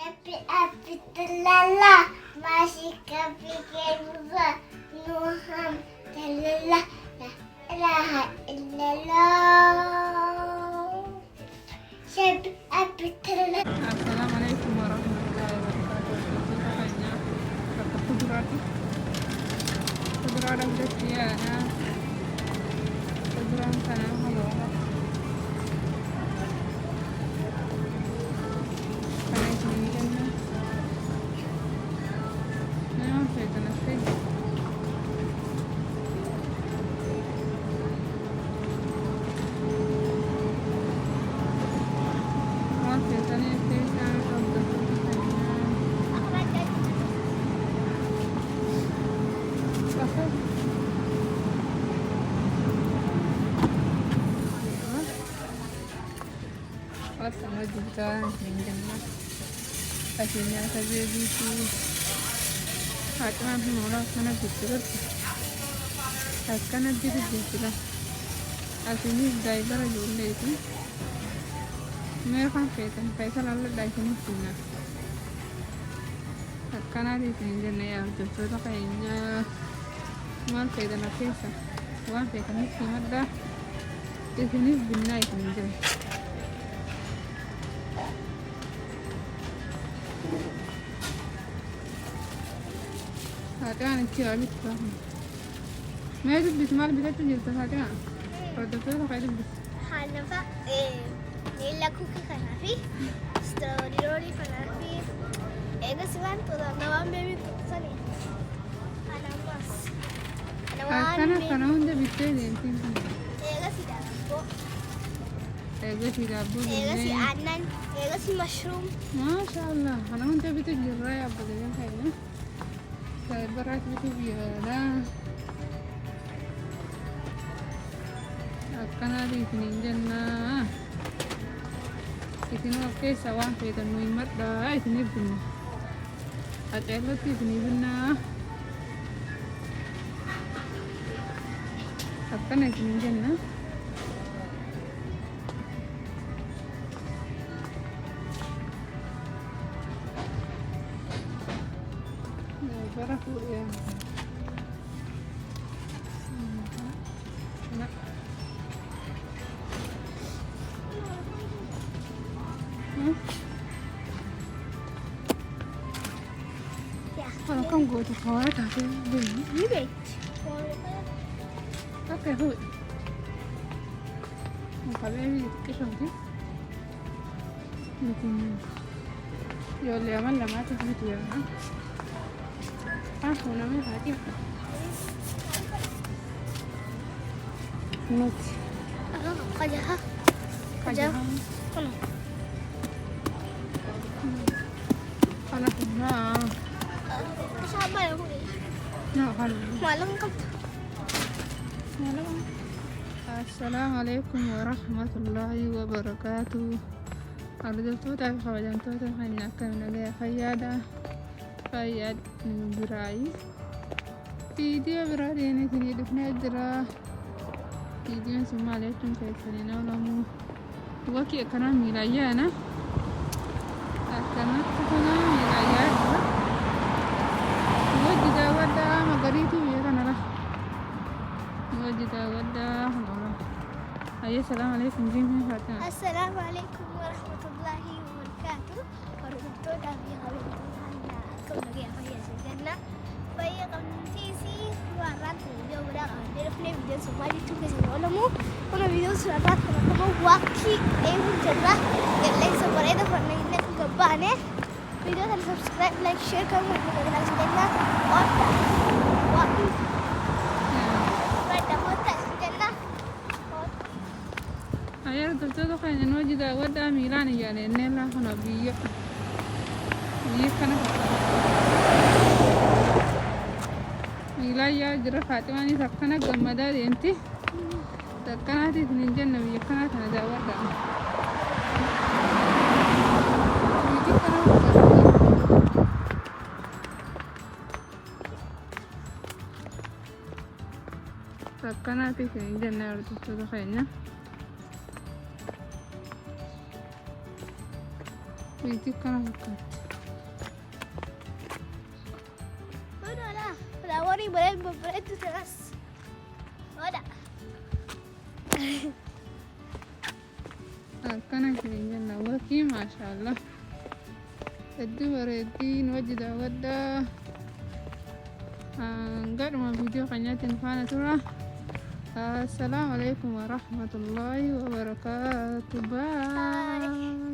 Abdullah masih kepikir Nuham Dalillah La ilaha illallah Syabbi Abdullah. Assalamualaikum warahmatullahi wabarakatuh. Hanya kata kudrad ang desiya na kudrad sana halo. Kaya sinigyan na. Ngayon, pwede na siya. Sama juga minjem lah hasilnya saja gitu hati nolak mana gitu kan nanti gitu lah hasilnya driver juga itu mereka पैसा lalu dari sini punya karena di sini ya justru kayaknya mal kayak dan pesa uang kayak ini cuma dah di sini benar itu minjem. فاتحة انتي غالبا فاهمة ما تلبس مال بتاعته جلسة فاتحة ردفتها وقاعدة تلبس حنفا نيلا كوكي خنافي ستوري روري خنافي ايه سوان تودا نوان بيبي تصني انا بس أنا هوندا بيتالي انتي ايه سي دابو ايه سي دابو ايه سي عنان ايه سي مشروم ما شاء الله أنا هوندا بيتالي الراية بدل كده berat itu biara akan ada di sini jana di sini oke sawah kita muimat dah di sini pun ada lot di sini benar akan ada di sini jana berapa ya? Enak. Ya. Kalau kamu gue tuh kau ada sih beli. Ini Oke, hui. Kalau ini kisah sih. Mungkin. Ya liaman lama tuh gitu ya. namanya Fatih. Nut. Kajah. Kono. Anak nah. Kasama ya ko. Nah, kan. Malang ka. Malang. Assalamualaikum warahmatullahi wabarakatuh. Ardo tu tak kawajan tu tak hanya kena dia fayada. Fayad berai video berada ini sini hidupnya jera video semua leton kayak sini namu wakil karena milaya na karena karena milaya gua juga wada magari itu ya kan lah gua juga wada Allah ayo assalamualaikum warahmatullahi Assalamualaikum warahmatullahi wabarakatuh. Warahmatullahi wabarakatuh. Lagi apa ya sebenarnya saya sisi suara video berang ada video semua itu ke sebelummu kalau video suara kalau waki cerah like seperti itu pernah ini kebahannya video dan subscribe like share kamu juga kita sebenarnya waki pada mata sebenarnya ayah betul kayaknya no juga wada milan ya nenek lah kalau biar kan milaya jera Fatima ni sakana gamada enti takana ti ninjan nabi yakana kana jawada takana ti ninjan na tu kayaknya itu kan bukan horii bareedu tanas. Wadah. akkana isin jenna wakii maashaallah hedduu bareeddiin wajji daawwadhaa gadhuma viidiyoo keenyaatiin faana tura. Assalamu alaikum warahmatullahi wabarakatuh. Bye.